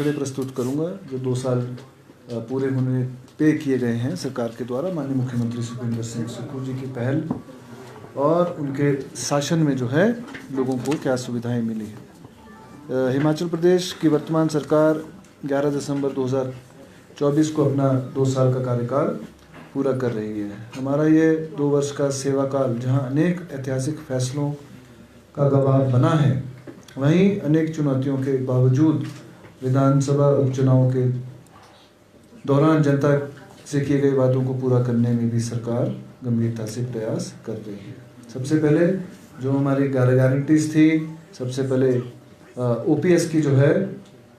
आंकड़े प्रस्तुत करूंगा जो 2 साल पूरे होने पे किए गए हैं सरकार के द्वारा। माननीय मुख्यमंत्री सुखविंदर सिंह सुक्खू जी की पहल और उनके शासन में जो है लोगों को क्या सुविधाएं मिली है। हिमाचल प्रदेश की वर्तमान सरकार 11 दिसंबर 2024 को अपना 2 साल का कार्यकाल पूरा कर रही है। हमारा ये 2 वर्ष का सेवा काल जहाँ अनेक ऐतिहासिक फैसलों का गवाह बना है, वहीं अनेक चुनौतियों के बावजूद विधानसभा उपचुनाव के दौरान जनता से किए गए वादों को पूरा करने में भी सरकार गंभीरता से प्रयास कर रही है। सबसे पहले जो हमारी गारंटीज थी, सबसे पहले ओपीएस की जो है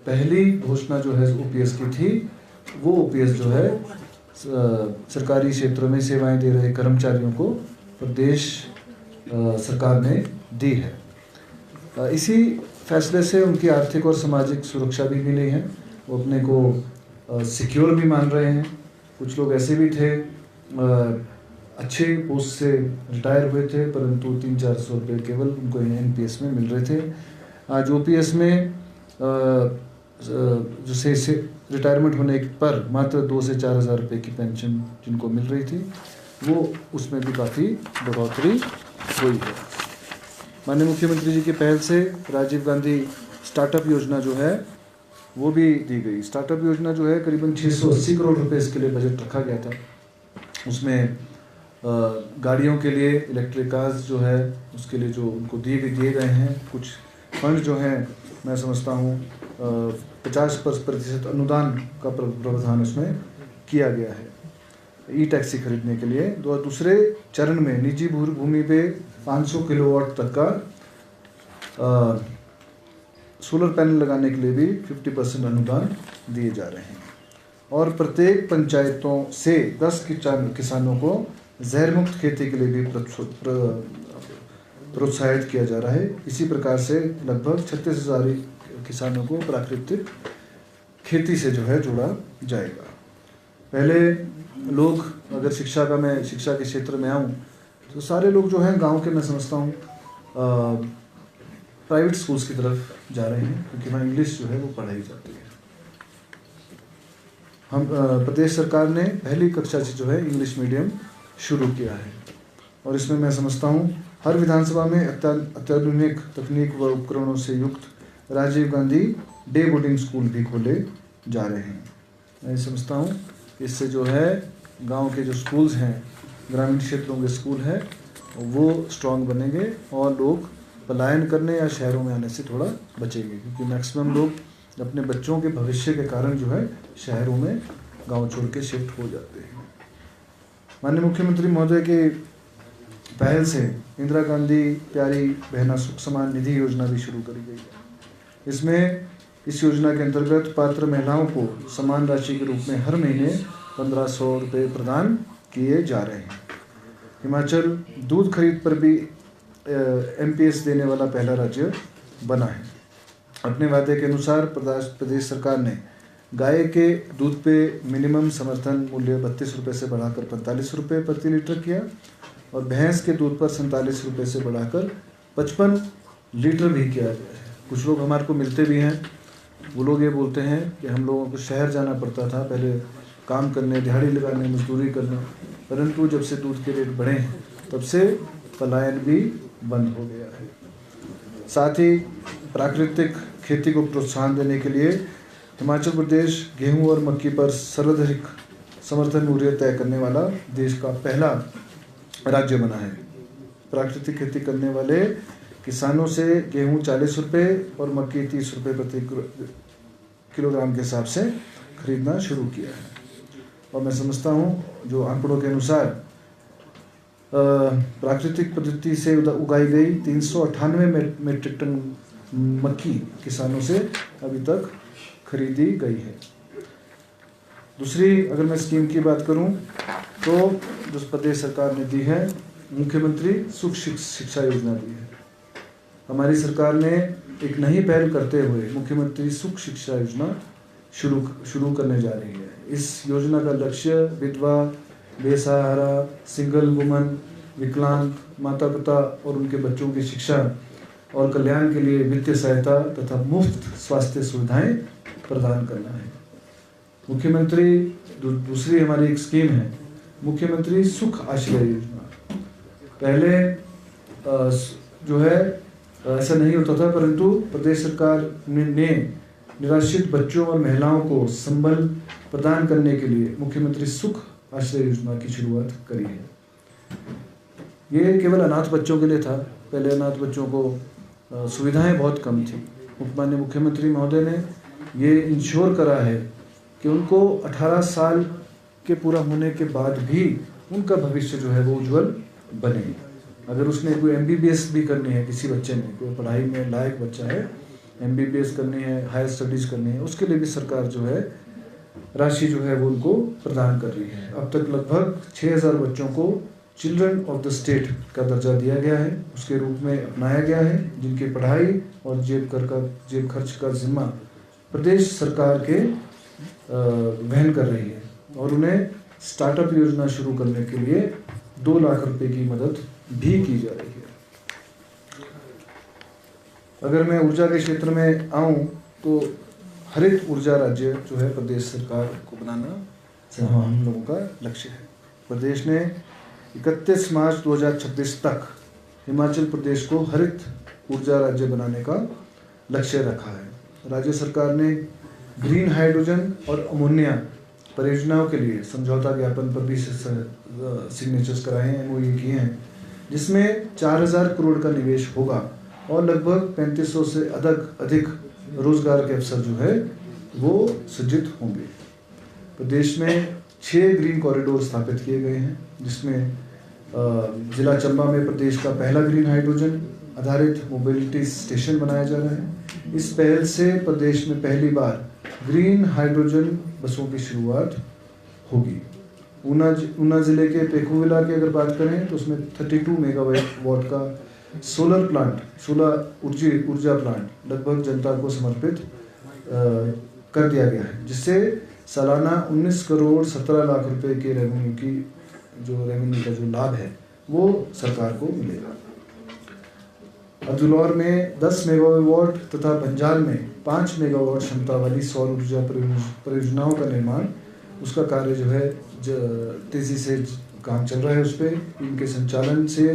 पहली घोषणा जो है ओपीएस की थी, वो ओपीएस जो है सरकारी क्षेत्रों में सेवाएं दे रहे कर्मचारियों को प्रदेश सरकार ने दी है। इसी फैसले से उनकी आर्थिक और सामाजिक सुरक्षा भी मिली है। वो अपने को सिक्योर भी मान रहे हैं। कुछ लोग ऐसे भी थे अच्छे पोस्ट से रिटायर हुए थे, परंतु 300-400 रुपये केवल उनको एनपीएस में मिल रहे थे। आज ओपीएस में जो से रिटायरमेंट होने पर मात्र 2 से 4 हज़ार रुपये की पेंशन जिनको मिल रही थी, वो उसमें भी काफ़ी बढ़ोतरी हुई है। माननीय मुख्यमंत्री जी की पहल से राजीव गांधी स्टार्टअप योजना जो है वो भी दी गई। स्टार्टअप योजना जो है करीबन 680 करोड़ रुपए इसके लिए बजट रखा गया था। उसमें गाड़ियों के लिए इलेक्ट्रिक कार्स जो है उसके लिए जो उनको दिए गए हैं कुछ फंड जो हैं, मैं समझता हूँ 50% अनुदान का प्रावधान उसमें किया गया है ई टैक्सी खरीदने के लिए। दूसरे चरण में निजी भूमि पे 500 किलोवाट तक का सोलर पैनल लगाने के लिए भी 50% अनुदान दिए जा रहे हैं और प्रत्येक पंचायतों से 10 किसानों को जहर मुक्त खेती के लिए भी प्रोत्साहित किया जा रहा है। इसी प्रकार से लगभग 36,000 किसानों को प्राकृतिक खेती से जो है जोड़ा जाएगा। पहले लोग अगर मैं शिक्षा के क्षेत्र में आऊँ तो सारे लोग जो हैं गांव के, मैं समझता हूँ प्राइवेट स्कूल्स की तरफ जा रहे हैं क्योंकि वहाँ इंग्लिश जो है वो पढ़ाई जाती है। हम प्रदेश सरकार ने पहली कक्षा से जो है इंग्लिश मीडियम शुरू किया है और इसमें मैं समझता हूँ हर विधानसभा में अत्याधुनिक तकनीक व उपकरणों से युक्त Rajiv Gandhi day boarding school भी खोले जा रहे हैं। मैं समझता हूँ इससे जो है गांव के जो स्कूल्स हैं, ग्रामीण क्षेत्रों के स्कूल हैं, वो स्ट्रांग बनेंगे और लोग पलायन करने या शहरों में आने से थोड़ा बचेंगे क्योंकि मैक्सिमम लोग अपने बच्चों के भविष्य के कारण जो है शहरों में गांव छोड़ के शिफ्ट हो जाते हैं। माननीय मुख्यमंत्री महोदय के पहल से इंदिरा गांधी प्यारी बहना सुख समान निधि योजना भी शुरू करी गई है। इस योजना के अंतर्गत पात्र महिलाओं को समान राशि के रूप में हर महीने 1500 रुपये प्रदान किए जा रहे हैं। हिमाचल दूध खरीद पर भी एमपीएस देने वाला पहला राज्य बना है। अपने वादे के अनुसार प्रदेश सरकार ने गाय के दूध पे मिनिमम समर्थन मूल्य 32 रुपये से बढ़ाकर 45 रुपये प्रति लीटर किया और भैंस के दूध पर 47 रुपये से बढ़ाकर 55 लीटर भी किया गया है। कुछ लोग हमारे को मिलते भी हैं, वो लोग ये बोलते हैं कि हम लोगों को शहर जाना पड़ता था पहले काम करने, दिहाड़ी लगाने, मजदूरी करने, परंतु जब से दूध के रेट बढ़े हैं तब से पलायन भी बंद हो गया है। साथ ही प्राकृतिक खेती को प्रोत्साहन देने के लिए हिमाचल प्रदेश गेहूं और मक्की पर सर्वाधिक समर्थन मूल्य तय करने वाला देश का पहला राज्य बना है। प्राकृतिक खेती करने वाले किसानों से गेहूं 40 रुपये और मक्की 30 रुपये प्रति किलोग्राम के हिसाब से खरीदना शुरू किया है और मैं समझता हूं जो आंकड़ों के अनुसार प्राकृतिक पद्धति से उगाई गई 398 मीट्रिक टन मक्की किसानों से अभी तक खरीदी गई है। दूसरी अगर मैं स्कीम की बात करूं तो जो प्रदेश सरकार ने दी है, मुख्यमंत्री सुख शिक्षा योजना दी है। हमारी सरकार ने एक नई पहल करते हुए मुख्यमंत्री सुख शिक्षा योजना शुरू करने जा रही है। इस योजना का लक्ष्य विधवा, बेसहारा, सिंगल वुमन, विकलांग माता पिता और उनके बच्चों की शिक्षा और कल्याण के लिए वित्तीय सहायता तथा मुफ्त स्वास्थ्य सुविधाएं प्रदान करना है। मुख्यमंत्री दूसरी हमारी एक स्कीम है मुख्यमंत्री सुख आश्रय योजना। पहले जो है ऐसा नहीं होता था, परंतु प्रदेश सरकार ने निराश्रित बच्चों और महिलाओं को संबल प्रदान करने के लिए मुख्यमंत्री सुख आश्रय योजना की शुरुआत करी है। ये केवल अनाथ बच्चों के लिए था। पहले अनाथ बच्चों को सुविधाएं बहुत कम थी। माननीय मुख्यमंत्री महोदय ने ये इंश्योर करा है कि उनको 18 साल के पूरा होने के बाद भी उनका भविष्य जो है वो उज्जवल बने। अगर उसने कोई MBBS भी करनी है, किसी बच्चे ने कोई पढ़ाई में लायक बच्चा है, MBBS करनी है, हायर स्टडीज़ करनी है, उसके लिए भी सरकार जो है राशि जो है वो उनको प्रदान कर रही है। अब तक लगभग 6000 बच्चों को चिल्ड्रन ऑफ द स्टेट का दर्जा दिया गया है, उसके रूप में अपनाया गया है, जिनकी पढ़ाई और जेब खर्च का जिम्मा प्रदेश सरकार के वहन कर रही है और उन्हें स्टार्टअप योजना शुरू करने के लिए 2 लाख रुपए की मदद भी की जा रही है। अगर मैं ऊर्जा के क्षेत्र में आऊं तो हरित ऊर्जा राज्य जो है प्रदेश सरकार को बनाना हम लोगों का लक्ष्य है। प्रदेश ने 31 मार्च 2026 तक हिमाचल प्रदेश को हरित ऊर्जा राज्य बनाने का लक्ष्य रखा है। राज्य सरकार ने ग्रीन हाइड्रोजन और अमोनिया परियोजनाओं के लिए समझौता ज्ञापन पर भी सिग्नेचर्स कराए हैं, MOU किए हैं, जिसमें 4000 करोड़ का निवेश होगा और लगभग 3500 से अधिक रोजगार के अवसर जो है वो सृजित होंगे। प्रदेश में 6 ग्रीन कॉरिडोर स्थापित किए गए हैं, जिसमें जिला चंबा में प्रदेश का पहला ग्रीन हाइड्रोजन आधारित मोबिलिटी स्टेशन बनाया जा रहा है। इस पहल से प्रदेश में पहली बार ग्रीन हाइड्रोजन बसों की शुरुआत होगी। ऊना जिले के पेखुविला की अगर बात करें तो उसमें 32 मेगावाट का सोलर ऊर्जा प्लांट लगभग जनता को समर्पित कर दिया गया है, जिससे सालाना 19 करोड़ 17 लाख रुपए के रेवेन्यू का जो लाभ है वो सरकार को मिलेगा। अब्दुलौर में 10 मेगावाट तथा बंजाल में 5 मेगावाट क्षमता वाली सौर ऊर्जा परियोजनाओं का निर्माण, उसका कार्य जो है तेजी से काम चल रहा है। उस पर इनके संचालन से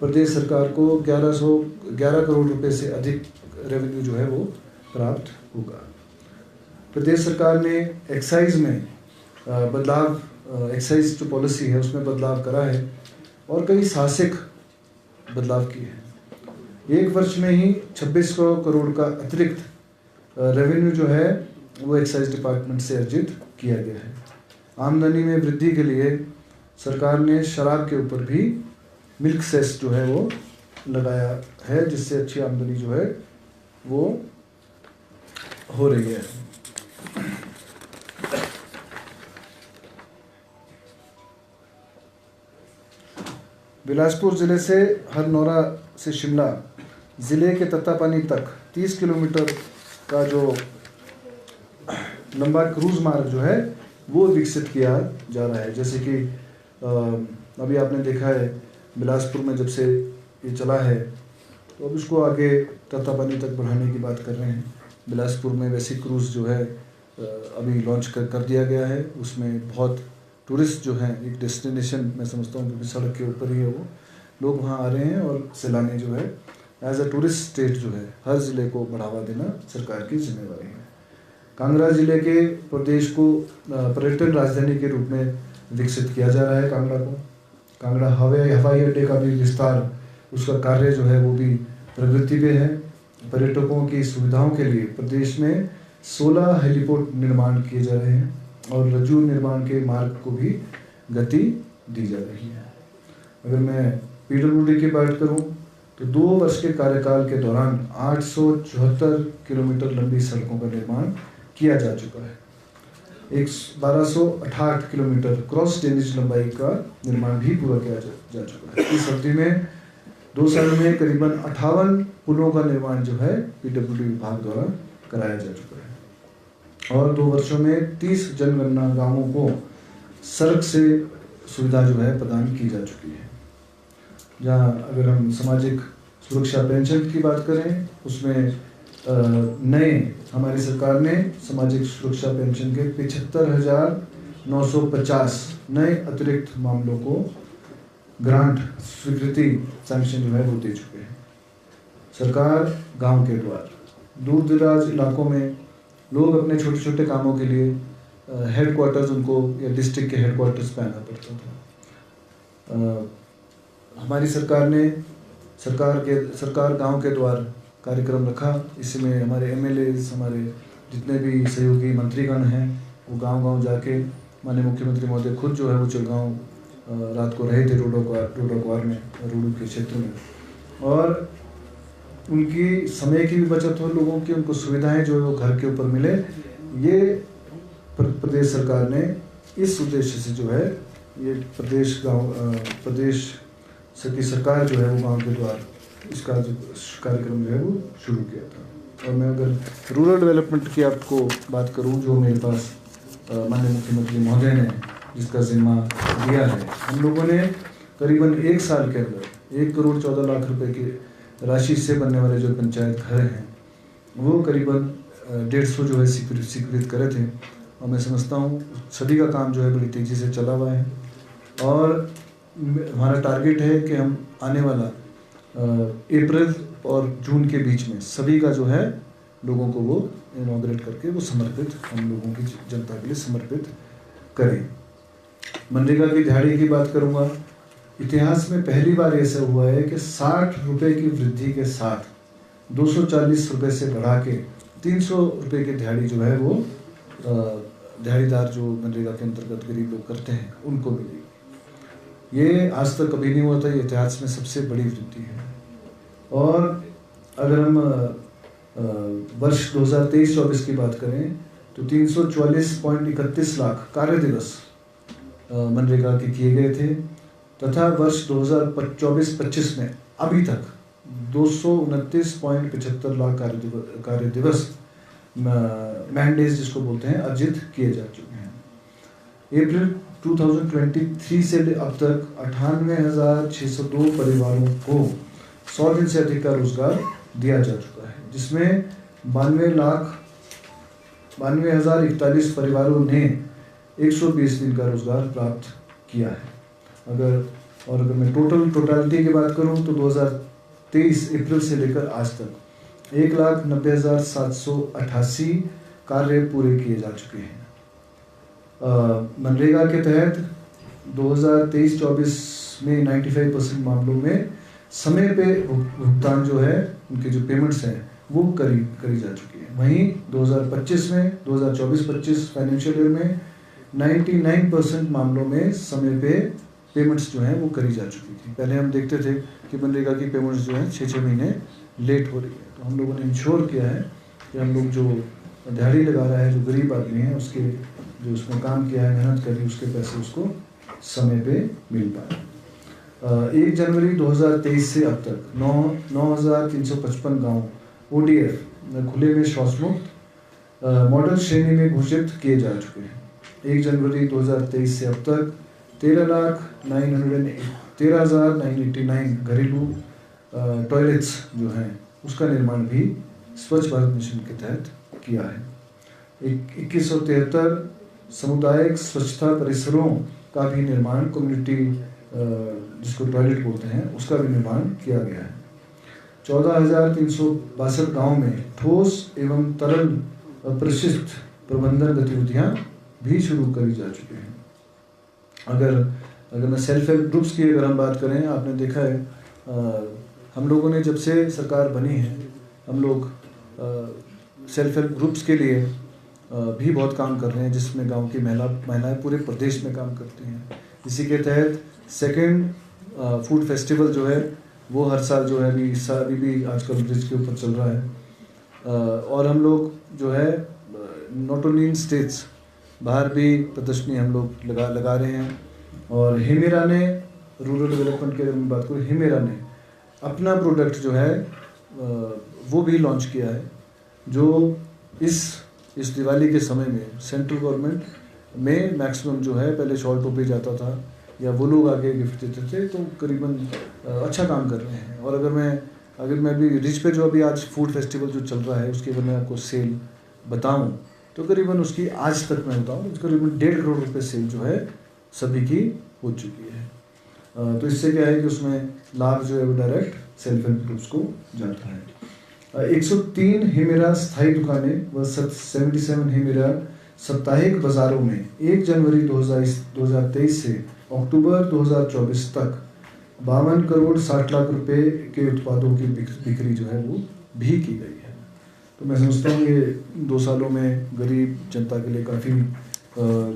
प्रदेश सरकार को 11 करोड़ रुपए से अधिक रेवेन्यू जो है वो प्राप्त होगा। प्रदेश सरकार ने एक्साइज में बदलाव, एक्साइज जो पॉलिसी है उसमें बदलाव करा है और कई साहसिक बदलाव किए हैं। एक वर्ष में ही 2600 करोड़ का अतिरिक्त रेवेन्यू जो है वो एक्साइज डिपार्टमेंट से अर्जित किया गया है। आमदनी में वृद्धि के लिए सरकार ने शराब के ऊपर भी मिल्क सेस जो है वो लगाया है, जिससे अच्छी आमदनी जो है वो हो रही है। बिलासपुर जिले से हरनौरा से शिमला जिले के तत्तापानी तक 30 किलोमीटर का जो लंबा क्रूज मार्ग जो है वो विकसित किया जा रहा है। जैसे कि अभी आपने देखा है बिलासपुर में जब से ये चला है तो अब इसको आगे तत्तापानी तक बढ़ाने की बात कर रहे हैं। बिलासपुर में वैसी क्रूज़ जो है अभी लॉन्च कर दिया गया है। उसमें बहुत टूरिस्ट जो हैं, एक डेस्टिनेशन मैं समझता हूँ क्योंकि सड़क के ऊपर ही है, वो लोग वहाँ आ रहे हैं और सैलानी जो है एज अ टूरिस्ट स्टेट जो है हर ज़िले को बढ़ावा देना सरकार की जिम्मेवारी है। कांगड़ा जिले के प्रदेश को पर्यटन राजधानी के रूप में विकसित किया जा रहा है। कांगड़ा हवाई अड्डे का भी विस्तार, उसका कार्य जो है वो भी प्रगति पे है। पर्यटकों की सुविधाओं के लिए प्रदेश में 16 हेलीपोर्ट निर्माण किए जा रहे हैं और रज्जू निर्माण के मार्ग को भी गति दी जा रही है। अगर मैं PWD की बात करूं तो 2 वर्ष के कार्यकाल के दौरान 874 किलोमीटर लंबी सड़कों का निर्माण किया जा चुका है। 1268 किलोमीटर क्रॉस ड्रेनेज लंबाई का निर्माण भी पूरा किया जा चुका है। इस अवधि में 2 साल में करीबन 58 पुलों का निर्माण जो है PWD विभाग द्वारा कराया जा चुका है और 2 वर्षों में 30 जनगणना गांवों को सड़क से सुविधा जो है प्रदान की जा चुकी है। जहां अगर हम सामाजिक सुरक्षा पेंशन की बात करें उसमें नए हमारी सरकार ने सामाजिक सुरक्षा पेंशन के 75,950 नए अतिरिक्त मामलों को ग्रांट स्वीकृति सैंक्शन जो है वो दे चुके हैं। सरकार गांव के द्वार दूर दराज इलाकों में लोग अपने छोटे छोटे कामों के लिए हेडक्वार्टर्स उनको या डिस्ट्रिक्ट के हेडक्वार्टर्स पे आना पड़ता था। हमारी सरकार ने सरकार गांव के द्वार कार्यक्रम रखा। इसमें हमारे एमएलएज, हमारे जितने भी सहयोगी मंत्रीगण हैं वो गांव-गांव जाके माननीय मुख्यमंत्री महोदय खुद जो है वो चिलगांव रात को रहे थे रोडोकवार में, रोडू के क्षेत्र में, और उनकी समय की भी बचत हो, लोगों की उनको सुविधाएं जो है वो घर के ऊपर मिले। ये प्रदेश सरकार ने इस उद्देश्य से जो है ये प्रदेश की सरकार जो है वो गांव के द्वार इसका जो कार्यक्रम जो है वो शुरू किया था। और मैं अगर रूरल डेवलपमेंट की आपको बात करूं, जो मेरे पास माननीय मुख्यमंत्री महोदय ने जिसका जिम्मा दिया है, हम लोगों ने करीबन 1 साल के अंदर 1,14,00,000 रुपए की राशि से बनने वाले जो पंचायत घर हैं वो करीबन 150 जो है स्वीकृत करे थे। और मैं समझता हूँ सभी का काम जो है बड़ी तेज़ी से चला हुआ है और हमारा टारगेट है कि हम आने वाला अप्रैल और जून के बीच में सभी का जो है लोगों को वो इनॉग्रेट करके वो समर्पित हम लोगों की जनता के लिए समर्पित करें। मनरेगा की दिहाड़ी की बात करूँगा। इतिहास में पहली बार ऐसा हुआ है कि 60 रुपये की वृद्धि के साथ 240 रुपये से बढ़ा के 300 रुपये की दिहाड़ी जो है वो दिहाड़ीदार जो मनरेगा के अंतर्गत गरीब लोग करते हैं उनको मिलेगी। ये आज तक कभी नहीं हुआ था, ये इतिहास में सबसे बड़ी वृद्धि है। और अगर हम वर्ष 2023-24 की बात करें तो 344.31 लाख कार्य दिवस मनरेगा के किए गए थे, तथा वर्ष 2024-25 में अभी तक 229.75 लाख कार्य दिवस मैंडेज जिसको बोलते हैं अर्जित किए जा चुके हैं। अप्रैल 2023 से अब तक 98,602 परिवारों को 100 दिन से अधिक का रोजगार दिया जा चुका है, जिसमें 92,41 परिवारों ने 120 दिन का रोजगार प्राप्त किया है। अगर मैं टोटलिटी की बात करूं तो 2023 अप्रैल से लेकर आज तक 1,90,788 कार्य पूरे किए जा चुके हैं। मनरेगा के तहत 2023-24 में 95% मामलों में समय पे भुगतान जो है उनके जो पेमेंट्स हैं वो करी जा चुकी है। वहीं 2025 में 2024-25 फाइनेंशियल ईयर में 99% मामलों में समय पे पेमेंट्स जो हैं वो करी जा चुकी थी। पहले हम देखते थे कि मनरेगा की पेमेंट्स जो हैं 6-6 महीने लेट हो रही है, तो हम लोगों ने इंश्योर किया है कि हम लोग जो दिहाड़ी लगा रहा है, जो गरीब आदमी है, उसके जो उसमें काम किया है, मेहनत करी, उसके पैसे उसको समय पे मिल पाए। 1 जनवरी 2023 से अब तक 9,355 गाँव ODF खुले में शौचमुक्त मॉडल श्रेणी में घोषित किए जा चुके हैं। 1 जनवरी 2023 से अब तक 13,989 घरेलू टॉयलेट्स जो हैं उसका निर्माण भी स्वच्छ भारत मिशन के तहत किया है। 2173 सामुदायिक स्वच्छता परिसरों का भी निर्माण, कम्युनिटी जिसको टॉयलेट बोलते हैं, उसका भी निर्माण किया गया है। 14,362 गाँव में ठोस एवं तरल अपशिष्ट प्रबंधन गतिविधियाँ भी शुरू करी जा चुकी हैं। अगर मैं सेल्फ हेल्प ग्रुप्स की अगर हम बात करें, आपने देखा है हम लोगों ने जब से सरकार बनी है, हम लोग सेल्फ हेल्प ग्रुप्स के लिए भी बहुत काम कर रहे हैं, जिसमें गांव की महिलाएं पूरे प्रदेश में काम करती हैं। इसी के तहत सेकेंड फूड फेस्टिवल जो है वो हर साल जो है अभी भी आजकल ब्रिज के ऊपर चल रहा है। और हम लोग जो है नॉट ओनली इन स्टेट्स, बाहर भी प्रदर्शनी हम लोग लगा रहे हैं। और हिमेरा ने रूरल डेवलपमेंट की अगर मैं बात करूँ, हिमेरा ने अपना प्रोडक्ट जो है वो भी लॉन्च किया है, जो इस दिवाली के समय में सेंट्रल गवर्नमेंट में मैक्सिमम जो है पहले शॉल टोपी जाता था या वो लोग आगे गिफ्ट देते थे, तो करीबन अच्छा काम कर रहे हैं। और अगर मैं अगर मैं अभी रिच पे जो अभी आज फूड फेस्टिवल जो चल रहा है उसकी अगर मैं आपको सेल बताऊं तो करीबन उसकी आज तक मैं बताऊं तो करीबन 1.5 करोड़ रुपए सेल जो है सभी की हो चुकी है। तो इससे क्या है कि उसमें लाभ जो है वो डायरेक्ट सेल्फ हेल्प ग्रुप्स को जाता है। 103 हिमेरा स्थायी दुकानें व 77 हिमेरा साप्ताहिक बाजारों में 1 जनवरी 2023 से अक्टूबर 2024 तक 52 करोड़ 60 लाख रुपए के उत्पादों की बिक्री जो है वो भी की गई है। तो मैं समझता हूँ ये 2 सालों में गरीब जनता के लिए काफ़ी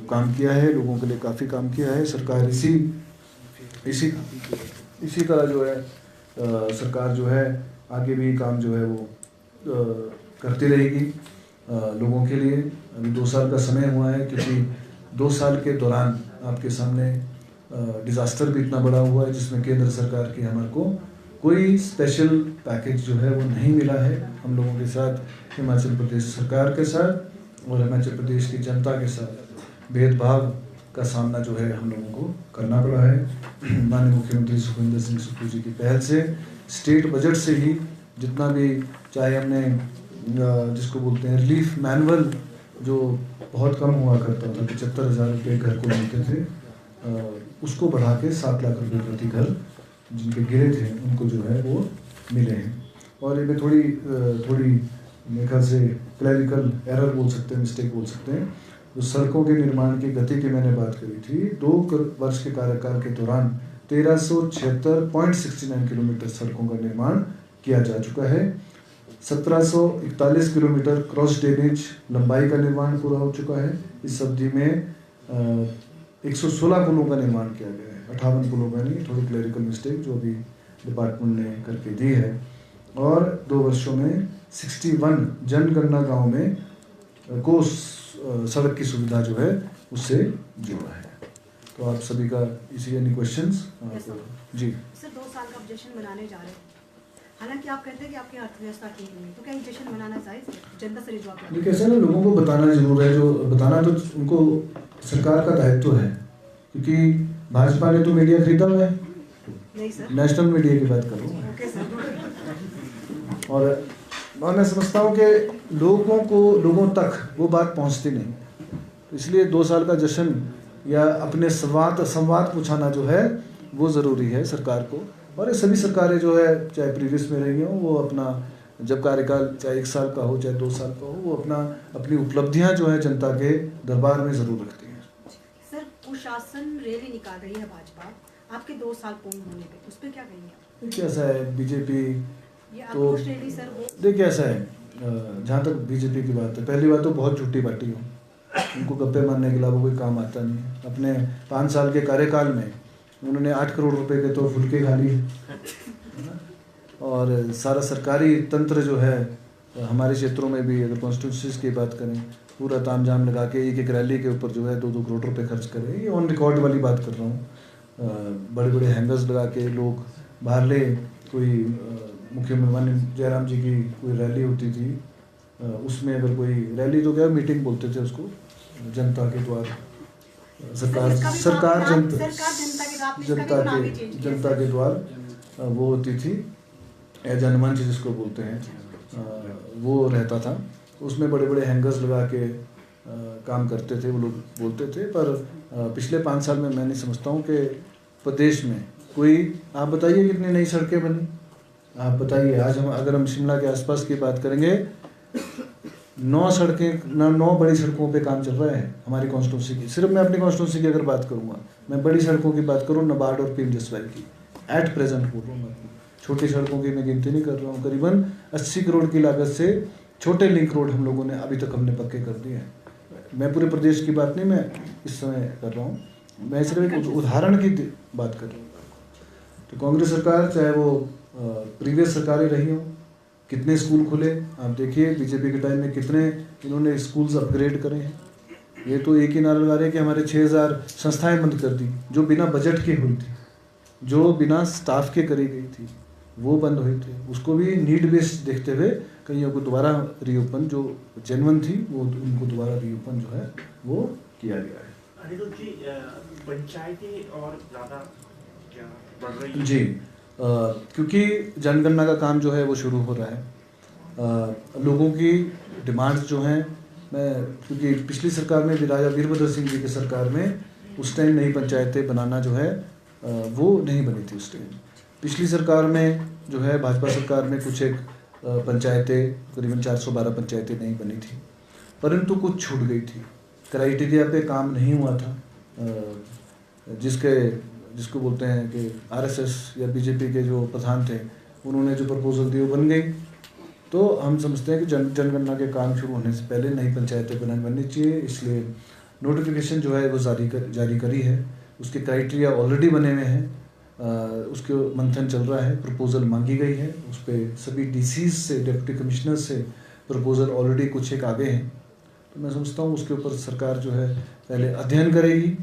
काम किया है, लोगों के लिए काफ़ी काम किया है। सरकार इसी तरह जो है सरकार जो है आगे भी काम जो है वो करती रहेगी लोगों के लिए। अभी 2 साल का समय हुआ है क्योंकि 2 साल के दौरान आपके सामने डिज़ास्टर भी इतना बड़ा हुआ है जिसमें केंद्र सरकार की हमारे को कोई स्पेशल पैकेज जो है वो नहीं मिला है। हम लोगों के साथ हिमाचल प्रदेश सरकार के साथ और हिमाचल प्रदेश की जनता के साथ भेदभाव का सामना जो है हम लोगों को करना पड़ा है। माननीय मुख्यमंत्री सुखविंदर सिंह सुक्खू जी की पहल से स्टेट बजट से ही जितना भी चाहे हमने जिसको बोलते हैं रिलीफ मैनुअल जो बहुत कम हुआ करता था 75,000 रुपये घर को मिलते थे उसको बढ़ा के 7 लाख रुपये प्रति घर जिनके गिरे थे उनको जो है वो मिले हैं। और ये थोड़ी मेरे ख्याल से क्लैरिकल एरर बोल सकते हैं, मिस्टेक बोल सकते हैं। जो सड़कों के निर्माण की गति की मैंने बात करी थी 2 वर्ष के कार्यकाल के दौरान 1376.69 किलोमीटर सड़कों का निर्माण किया जा चुका है। 1741 किलोमीटर क्रॉस ड्रेनेज लंबाई का निर्माण पूरा हो चुका है। इस अवधि में 116 पुलों का निर्माण किया गया है, 58 पुलों का नहीं, थोड़ी क्लरिकल मिस्टेक जो अभी डिपार्टमेंट ने करके दी है। और 2 वर्षों में 61 जनगणना गांव में को सड़क की सुविधा जो है उससे जोड़ा है। तो आप सभी का इसी एनी क्वेश्चंस? जी सर 2 साल का जश्न मनाने जा रहे हैं, हालांकि आप कहते हैं कि आपकी अर्थव्यवस्था ठीक नहीं है, तो क्या ये जश्न मनाना जायज़ है? जनता से जवाब दें। देखिए सर, लोगों को बताना जरूर है, जो बताना तो उनको सरकार का दायित्व है, क्योंकि भाजपा ने तो मीडिया खरीदा हुआ है। नहीं सर, नेशनल मीडिया की बात कर रहा हूँ। Okay sir. और मैं समझता हूँ कि लोगों तक वो बात पहुँचती नहीं, इसलिए 2 साल का जश्न या अपने संवाद पहुँचाना जो है वो ज़रूरी है सरकार को। और ये सभी सरकारें जो है चाहे प्रीवियस में रही हों, वो अपना जब कार्यकाल चाहे 1 साल का हो चाहे 2 साल का हो, वो अपनी उपलब्धियां जो है जनता के दरबार में ज़रूर रखती हैं। सर कुशासन रैली निकाल रही है भाजपा आपके 2 साल पूर्ण होने पे, उस पर क्या कहेंगे? देखिए ऐसा है, बीजेपी तो रैली सर वो देखिए ऐसा है, जहाँ तक बीजेपी की बात है, पहली बात तो बहुत झूठी पार्टी हो, उनको गप्पे मारने के अलावा कोई काम आता नहीं है। अपने 5 साल के कार्यकाल में उन्होंने 8 करोड़ रुपए के तो फुलके खा लिए, और सारा सरकारी तंत्र जो है हमारे क्षेत्रों में भी अगर कॉन्स्टिट्यूंसीज की बात करें, पूरा तामझाम लगा के एक रैली के ऊपर जो है 2-2 करोड़ रुपए खर्च करें। ये ऑन रिकॉर्ड वाली बात कर रहा हूँ। बड़े बड़े हैंगर्स लगा के लोग बाहर ले, कोई मुख्यमंत्री जयराम जी की कोई रैली होती थी, उसमें अगर कोई रैली तो क्या मीटिंग बोलते थे उसको, जनता के द्वारा सरकार जनता के द्वार वो होती थी, जनमंच जिसको बोलते हैं, वो रहता था। उसमें बड़े बड़े हैंगर्स लगा के काम करते थे वो लोग, बोलते थे। पर पिछले 5 साल में मैं नहीं समझता हूँ कि प्रदेश में कोई, आप बताइए कितनी नई सड़कें बनी, आप बताइए। आज अगर हम शिमला के आसपास की बात करेंगे, 9 बड़ी सड़कों पे काम चल रहा है हमारी कॉन्स्टिट्यूंसी की। सिर्फ मैं अपनी कॉन्स्टिट्यूंसी की अगर बात करूँगा, मैं बड़ी सड़कों की बात करूँ, नाबार्ड और पीएम जसवाई की एट प्रेजेंट बोल रहा हूँ। छोटी सड़कों की मैं गिनती नहीं कर रहा हूँ। करीबन 80 करोड़ की लागत से छोटे लिंक रोड हम लोगों ने अभी तक हमने पक्के कर दिए हैं। मैं पूरे प्रदेश की बात नहीं मैं इस समय कर रहा हूँ, मैं सिर्फ एक उदाहरण की बात कर रहा हूँ। तो कांग्रेस सरकार चाहे वो प्रीवियस सरकारें रही हों, कितने स्कूल खुले आप देखिए, बीजेपी के टाइम में कितने इन्होंने स्कूल्स अपग्रेड करे हैं। ये तो एक ही नारा लगा रहे हैं कि हमारे 6000 संस्थाएं बंद कर दी, जो बिना बजट के हुई थी, जो बिना स्टाफ के करी गई थी, वो बंद हुई थी। उसको भी नीड बेस्ड देखते हुए कहीं को दोबारा रीओपन, जो जेन्युइन थी वो उनको दोबारा रीओपन जो है वो किया गया है। अनिरुद्ध जी, पंचायती और ज़्यादा क्या बढ़ रही है? जी, क्योंकि जनगणना का काम जो है वो शुरू हो रहा है। लोगों की डिमांड्स जो हैं, मैं क्योंकि पिछली सरकार में राजा वीरभद्र सिंह जी की सरकार में उस टाइम नई पंचायतें बनाना जो है वो नहीं बनी थी उस टाइम। पिछली सरकार में जो है भाजपा सरकार में कुछ एक पंचायतें, करीबन 412 पंचायतें नहीं बनी थी, परंतु कुछ छूट गई थी, क्राइटेरिया पे काम नहीं हुआ था। जिसको बोलते हैं कि आरएसएस या बीजेपी के जो प्रधान थे उन्होंने जो प्रपोजल दी वो बन गई। तो हम समझते हैं कि जनगणना के काम शुरू होने से पहले नई पंचायतें बननी चाहिए, इसलिए नोटिफिकेशन जो है वो जारी करी है। उसके क्राइटेरिया ऑलरेडी बने हुए हैं, उसके मंथन चल रहा है, प्रपोजल मांगी गई है, उस पर सभी डीसीज से, डिप्टी कमिश्नर से प्रपोजल ऑलरेडी कुछ एक आगे हैं। तो मैं समझता हूँ उसके ऊपर सरकार जो है पहले अध्ययन करेगी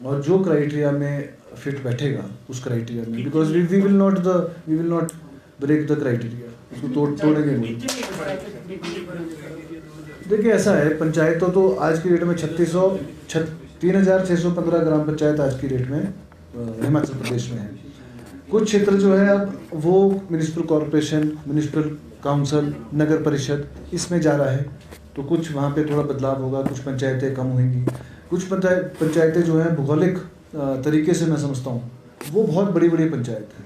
और जो क्राइटेरिया में फिट बैठेगा उस क्राइटेरिया में, because we will not break the criteria, उसको तोड़ेंगे नहीं। देखिए ऐसा है, पंचायतों तो आज की डेट में 3615 ग्राम पंचायत आज की डेट में हिमाचल प्रदेश में है। कुछ क्षेत्र जो है अब वो म्यूनिसिपल कॉरपोरेशन, म्यूनिसिपल काउंसिल, नगर परिषद इसमें जा रहा है, तो कुछ वहाँ पे थोड़ा बदलाव होगा, कुछ पंचायतें कम होंगी। कुछ पंचायतें जो हैं भौगोलिक तरीके से मैं समझता हूँ वो बहुत बड़ी बड़ी पंचायत है,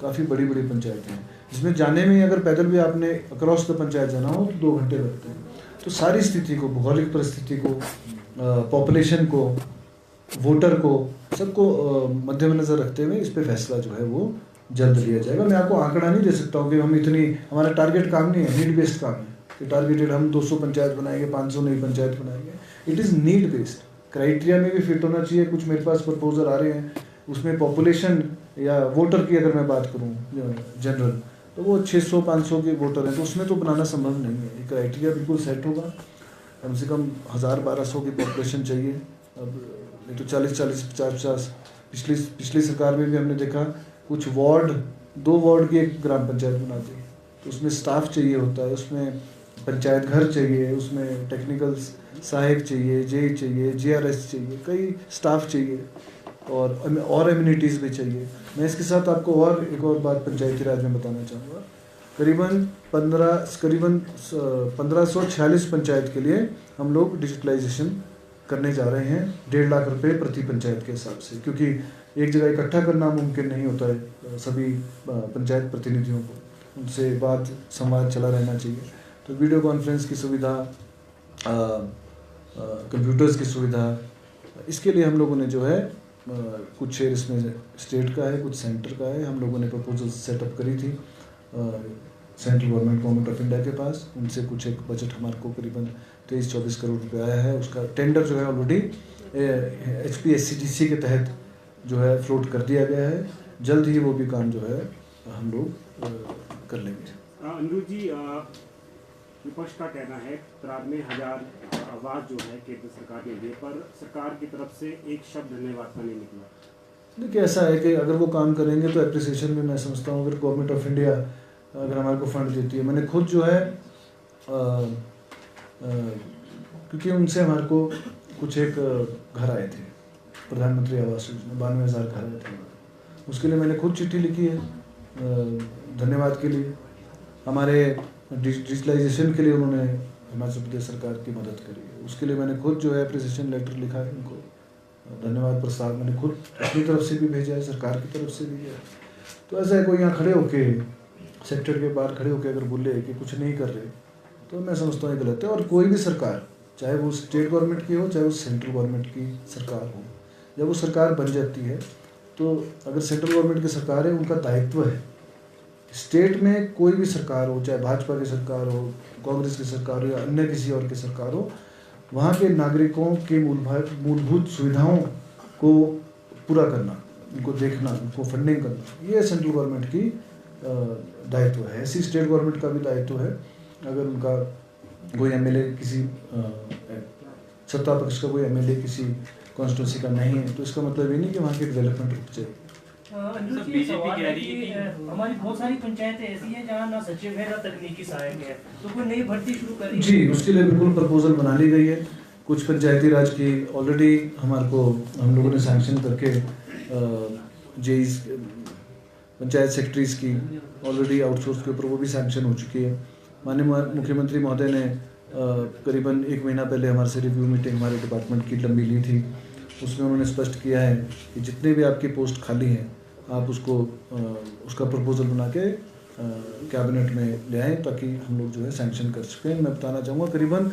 काफ़ी बड़ी बड़ी पंचायतें हैं, जिसमें जाने में अगर पैदल भी आपने अक्रॉस द पंचायत जाना हो तो 2 घंटे लगते हैं। तो सारी स्थिति को, भौगोलिक परिस्थिति को, पॉपुलेशन को, वोटर को, सबको मद्देनजर नज़र रखते हुए इस पे फैसला जो है वो जल्द लिया जाएगा। मैं आपको आंकड़ा नहीं दे सकता हूँ कि हम इतनी, हमारा टारगेट काम नहीं है, नीड बेस्ड काम है कि टारगेटेड हम 200 पंचायत बनाएंगे, 500 नई पंचायत बनाएंगे। It is need based, criteria में भी फिट होना चाहिए। कुछ मेरे पास प्रपोजल आ रहे हैं, उसमें पॉपुलेशन या वोटर की अगर मैं बात करूँ जनरल, तो वो 600-500 के वोटर हैं, तो उसमें तो बनाना संभव नहीं है। ये क्राइटेरिया बिल्कुल सेट होगा, कम से कम 1000-1200 की पॉपुलेशन चाहिए। अब नहीं तो 40-40, 50-50 पिछली सरकार में भी हमने देखा, कुछ वार्ड, 2 वार्ड की एक ग्राम पंचायत बनाती है, तो उसमें स्टाफ चाहिए होता है, उसमें पंचायत घर चाहिए, उसमें टेक्निकल सहायक चाहिए, जेई चाहिए, जीआरएस चाहिए, कई स्टाफ चाहिए और एम्यूनिटीज़ भी चाहिए। मैं इसके साथ आपको और एक और बात पंचायती राज में बताना चाहूँगा। करीबन 1546 पंचायत के लिए हम लोग डिजिटलाइजेशन करने जा रहे हैं, 1.5 लाख रुपए प्रति पंचायत के हिसाब से, क्योंकि एक जगह इकट्ठा करना मुमकिन नहीं होता है। सभी पंचायत प्रतिनिधियों को उनसे बात संवाद चला रहना चाहिए। तो वीडियो कॉन्फ्रेंस की सुविधा, कंप्यूटर्स की सुविधा, इसके लिए हम लोगों ने जो है कुछ शेयर इसमें स्टेट का है, कुछ सेंटर का है। हम लोगों ने प्रपोजल सेटअप करी थी सेंट्रल गवर्नमेंट ऑफ इंडिया के पास, उनसे कुछ एक बजट हमारे को करीबन 23-24 करोड़ रुपए आया है। उसका टेंडर जो है ऑलरेडी HPSCDC के तहत जो है फ्लोट कर दिया गया है। जल्द ही वो भी काम जो है हम लोग कर लेंगे। अनिरुद्ध जी, विपक्ष का कहना है प्रारंभ में 1000 आवाज जो है केंद्र सरकार ने दिए, पर सरकार की तरफ से एक शब्द धन्यवाद का नहीं निकला। देखिए ऐसा है कि अगर वो काम करेंगे तो एप्रिसिएशन भी मैं समझता हूँ। अगर गवर्नमेंट ऑफ इंडिया अगर हमारे को फंड देती है, मैंने खुद जो है क्योंकि उनसे हमारे को कुछ एक घर आए थे, प्रधानमंत्री आवास योजना, 92,000 घर आए थे, उसके लिए मैंने खुद चिट्ठी लिखी है धन्यवाद के लिए। हमारे डिजिटलाइजेशन के लिए उन्होंने हिमाचल प्रदेश सरकार की मदद करी है, उसके लिए मैंने खुद जो है एप्रिसिएशन लेटर लिखा है उनको, धन्यवाद प्रस्ताव मैंने खुद अपनी तरफ से भी भेजा है, सरकार की तरफ से भी है। तो ऐसा है, कोई यहाँ खड़े होके सेक्टर के बाहर खड़े होके अगर बोले कि कुछ नहीं कर रहे, तो मैं समझता हूँ गलत है। और कोई भी सरकार, चाहे वो स्टेट गवर्नमेंट की हो, चाहे वो सेंट्रल गवर्नमेंट की सरकार हो, जब वो सरकार बन जाती है तो अगर सेंट्रल गवर्नमेंट की सरकार है, उनका दायित्व है। स्टेट में कोई भी सरकार हो, चाहे भाजपा की सरकार हो, कांग्रेस की सरकार हो या अन्य किसी और की सरकार हो, वहाँ के नागरिकों के मूलभूत सुविधाओं को पूरा करना, उनको देखना, उनको फंडिंग करना, ये सेंट्रल गवर्नमेंट की दायित्व है। ऐसी स्टेट गवर्नमेंट का भी दायित्व है। अगर उनका कोई एमएलए किसी सत्ता पक्ष का कोई एमएलए किसी कॉन्स्टिट्यूंसी का नहीं है, तो इसका मतलब ये नहीं कि वहाँ की डेवलपमेंट रुक जाए। हमारी बहुत सारी पंचायतें ऐसी हैं जहाँ ना सचिव है ना तकनीकी सहायक है, तो कोई नई भर्ती शुरू करी? जी, उसके लिए बिल्कुल प्रपोजल बना ली गई है। कुछ पंचायती राज की ऑलरेडी हम लोगों ने सैंक्शन करके जेई पंचायत सेक्रेटरीज़ की ऑलरेडी आउटसोर्स के ऊपर वो भी सैंक्शन हो चुकी है। माननीय मुख्यमंत्री महोदय ने करीबन 1 महीना पहले हमारे से रिव्यू मीटिंग हमारे डिपार्टमेंट की लंबी ली थी। उसमें उन्होंने स्पष्ट किया है कि जितने भी आपकी पोस्ट खाली हैं आप उसको उसका प्रपोजल बना के कैबिनेट में ले आएँ ताकि हम लोग जो है सैंक्शन कर सकें। मैं बताना चाहूँगा करीबन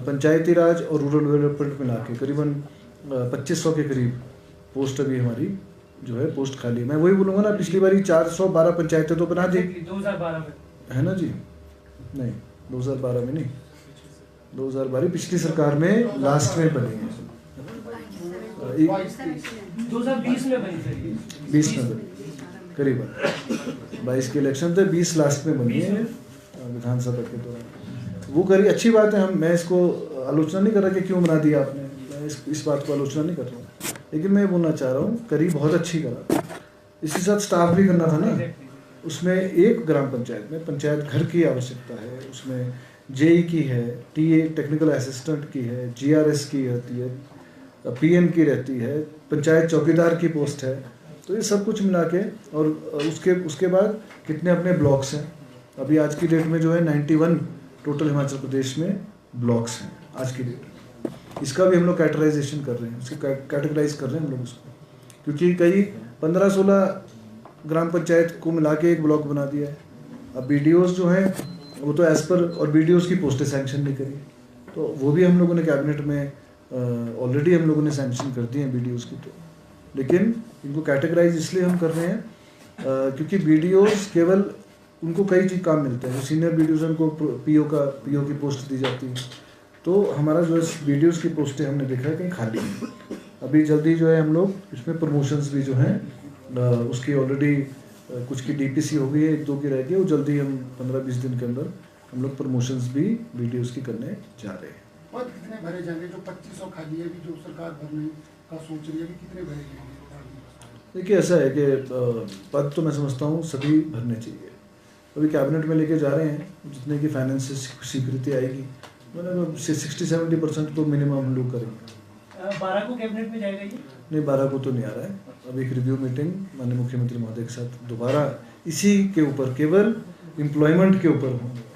पंचायती राज और रूरल डेवलपमेंट मिला के करीबन 2500 के करीब पोस्ट अभी हमारी जो है पोस्ट खाली है। मैं वही बोलूँगा ना, पिछली बारी 412 पंचायतें तो बना दी 2012 में, है ना जी? नहीं 2012 में नहीं, 2012 पिछली सरकार में लास्ट में बनी है। 2020 में बनी थी, 20 में बनी करीबन 22 के इलेक्शन थे, 20 लास्ट में बनी है विधानसभा के दौरान। वो करी अच्छी बात है, मैं इसको आलोचना नहीं कर रहा कि क्यों बना दिया आपने, मैं इस बात को आलोचना नहीं कर रहा हूँ, लेकिन मैं ये बोलना चाह रहा हूँ करी बहुत अच्छी करा। इसी साथ स्टाफ भी करना था ना, उसमें एक ग्राम पंचायत में पंचायत घर की आवश्यकता है, उसमें जेई की है, टीए टेक्निकल असिस्टेंट की है, जीआरएस की रहती है, पीएन की रहती है, पंचायत चौकीदार की पोस्ट है। तो ये सब कुछ मिला के और उसके बाद कितने अपने ब्लॉक्स हैं। अभी आज की डेट में जो है 91 टोटल हिमाचल प्रदेश में ब्लॉक्स हैं आज की डेट में। इसका भी हम लोग कैटेगराइजेशन कर रहे हैं, उसकी कैटेगराइज कर रहे हैं हम लोग उसको, क्योंकि कई 15-16 ग्राम पंचायत को मिला के एक ब्लॉक बना दिया है। अब बीडीओज जो हैं वो तो एज पर, और बीडीओज की पोस्टें सैंक्शन नहीं करी, तो वो भी हम लोगों ने कैबिनेट में ऑलरेडी हम लोगों ने सैंक्शन कर दी हैं बीडीओज की। तो लेकिन इनको कैटेगराइज इसलिए हम कर रहे हैं क्योंकि बीडीओज केवल उनको कई चीज़ काम मिलते हैं। जो सीनियर बीडीओज उनको पीओ की पोस्ट दी जाती है, तो हमारा जो है बीडीओज की पोस्टें हमने देखा है कहीं खाली है। अभी जल्दी जो है हम लोग इसमें प्रमोशंस भी जो हैं उसकी ऑलरेडी कुछ की डीपीसी हो गई है, 1-2 की रह गई, वो जल्दी हम 15-20 दिन के अंदर हम लोग प्रमोशंस भी बीडीओज की करने जा रहे हैं। पद कितने भरे जाएंगे? जो 2500 खाली है अभी, जो सरकार भरने का सोच रही है, अभी कितने भरे जाएंगे? देखिए ऐसा है कि पद तो मैं समझता हूँ सभी भरने चाहिए। अभी कैबिनेट में लेके जा रहे हैं, जितने की फाइनेंस स्वीकृति आएगी मतलब 60-70% तो मिनिमम हम लोग करेंगे। 12 को कैबिनेट में जाएगा ये? नहीं 12 को तो नहीं आ रहा है। अभी एक रिव्यू मीटिंग माननीय मुख्यमंत्री महोदय के साथ दोबारा इसी के ऊपर, केवल एम्प्लॉयमेंट के ऊपर होंगे।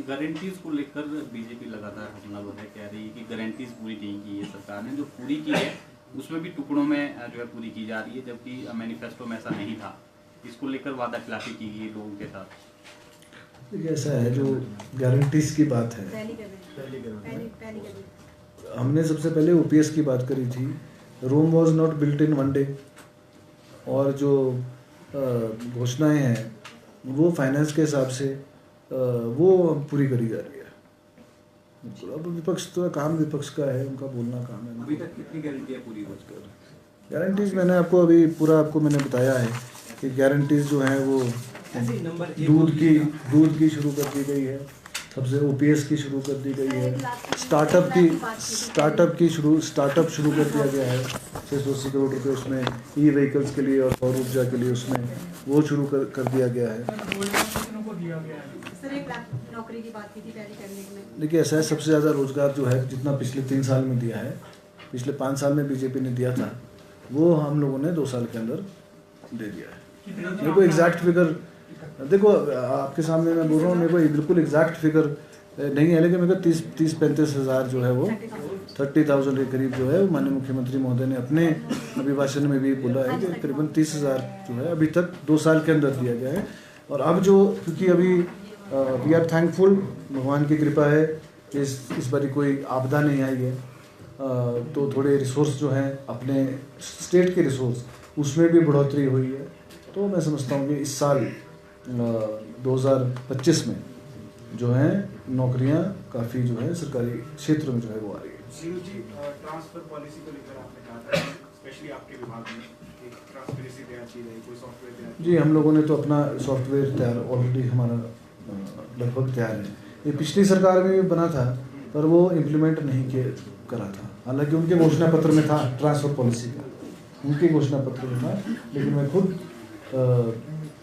गारंटीज को लेकर बीजेपी लगातार हमलावर है, कह रही है कि गारंटीज पूरी नहीं की है सरकार ने, जो पूरी की है उसमें भी टुकड़ों में जो है पूरी की जा रही है, जबकि मैनिफेस्टो में ऐसा नहीं था। इसको लेकर वादा खिलाफी की गई लोगों के साथ। देखिए ऐसा है, जो गारंटीज की बात है, हमने सबसे पहले ओपीएस की बात करी थी। Rome was not built in one day, और जो घोषणाएं हैं वो फाइनेंस के हिसाब से वो पूरी करी जा रही है। अब विपक्ष तो काम विपक्ष का है, उनका बोलना काम है। अभी तक कितनी गारंटियाँ पूरी हो चुकी हैं? गारंटीज मैंने आपको अभी पूरा आपको मैंने बताया है कि गारंटीज जो हैं वो दूध की शुरू कर दी गई है, सबसे ओपीएस की शुरू कर दी गई है, स्टार्टअप शुरू कर दिया गया है 680 करोड़ रुपये उसमें ई व्हीकल्स के लिए और सौर ऊर्जा के लिए, उसमें वो शुरू कर दिया गया है। सर 1 लाख नौकरी की बात की थी पहले कैबिनेट में। देखिए ऐसा है, सबसे ज़्यादा रोजगार जो है जितना पिछले 3 साल में दिया है, पिछले 5 साल में बीजेपी ने दिया था, वो हम लोगों ने 2 साल के अंदर दे दिया है। मेरे को एग्जैक्ट फिगर देखो आपके सामने मैं बोल रहा हूँ, मेरे को बिल्कुल एग्जैक्ट फिगर नहीं है, लेकिन मेरे को 30-35 हज़ार जो है वो 30,000 के करीब जो है माननीय मुख्यमंत्री महोदय ने अपने अभिभाषण में भी बोला है कि करीबन 30,000 जो है अभी तक 2 साल के अंदर दिया गया है। और अब जो, क्योंकि अभी वी आर थैंकफुल, भगवान की कृपा है कि इस बारी कोई आपदा नहीं आई है, तो थोड़े रिसोर्स जो हैं अपने स्टेट के रिसोर्स उसमें भी बढ़ोतरी हुई है। तो मैं समझता हूँ कि इस साल 2025 में जो है नौकरियां काफ़ी जो है सरकारी क्षेत्र में जो है वो आ रही है। जी ट्रांसफर पॉलिसी को लेकर आपने कहा था स्पेशली आपके विभाग में एक ट्रांसपेरेंसी तैयार की गई, कोई सॉफ्टवेयर तैयार? जी हम लोगों ने तो अपना सॉफ्टवेयर तैयार ऑलरेडी हमारा लगभग तैयार है। ये पिछली सरकार में भी बना था पर वो इम्प्लीमेंट नहीं करा था, हालांकि उनके घोषणा पत्र में था ट्रांसफर पॉलिसी का, उनके घोषणा पत्र में था, लेकिन मैं खुद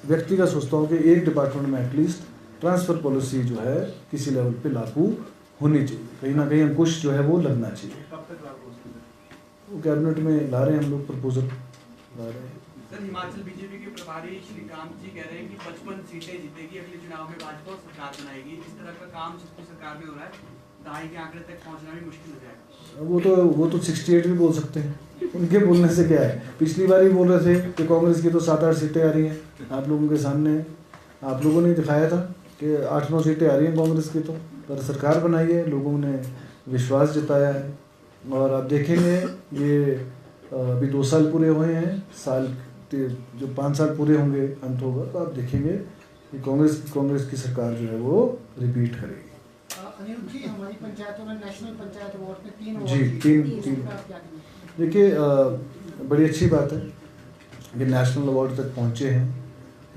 व्यक्तिगत सोचता हूँ कि एक डिपार्टमेंट में एटलीस्ट ट्रांसफ़र पॉलिसी जो है किसी लेवल पे लागू होनी चाहिए, कहीं ना कहीं अंकुश जो है वो लगना चाहिए। कब तक लागू हो सकता है? वो कैबिनेट में ला रहे हैं हम लोग, प्रपोजल ला रहे हैं। सर, हिमाचल बीजेपी के प्रभारी श्रीकांत जी कह रहे हैं कि 55 सीटें जीतेगी अगले चुनाव में भाजपा और सरकार बनाएगी। इस तरह का काम छत्तीसगढ़ सरकार में हो रहा है, दहाई के आंकड़े तक पहुंचना भी मुश्किल हो जाएगा। वो तो 68 भी बोल सकते हैं, उनके बोलने से क्या है। पिछली बार ही बोल रहे थे कि कांग्रेस की तो 7-8 सीटें आ रही हैं, आप लोगों के सामने है। आप लोगों ने दिखाया था कि 8-9 सीटें आ रही हैं कांग्रेस की, तो पर सरकार बनाई है, लोगों ने विश्वास जताया है। और आप देखेंगे ये अभी 2 साल पूरे हुए हैं, जो 5 साल पूरे होंगे अंत होगा, तो आप देखेंगे कि कांग्रेस की सरकार जो है वो रिपीट करेगी। अनिरुद्ध जी, हमारी पंचायतों में नेशनल पंचायत अवार्ड में 3 जी, अवार्ड तीन। देखिए बड़ी अच्छी बात है कि नेशनल अवार्ड तक पहुँचे हैं।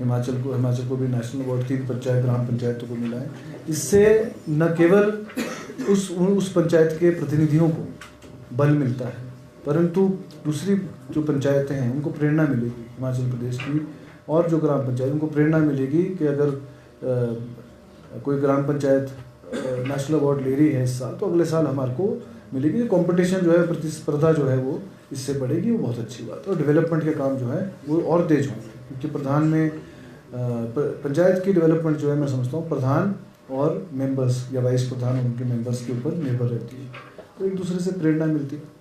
हिमाचल को भी नेशनल अवार्ड 3 ग्राम पंचायतों को मिला है। इससे न केवल उस पंचायत के प्रतिनिधियों को बल मिलता है, परंतु दूसरी जो पंचायतें हैं उनको प्रेरणा मिलेगी। हिमाचल प्रदेश की और जो ग्राम पंचायत, उनको प्रेरणा मिलेगी कि अगर कोई ग्राम पंचायत नेशनल अवार्ड ले रही है इस साल, तो अगले साल हमारे को मिलेगी। कंपटीशन जो है, प्रतिस्पर्धा जो है वो इससे बढ़ेगी, वो बहुत अच्छी बात है। और डेवलपमेंट के काम जो है वो और तेज होंगे, क्योंकि प्रधान में पंचायत की डेवलपमेंट जो है मैं समझता हूँ प्रधान और मेंबर्स या वाइस प्रधान और उनके मेंबर्स के ऊपर निर्भर रहती है, तो एक दूसरे से प्रेरणा मिलती है।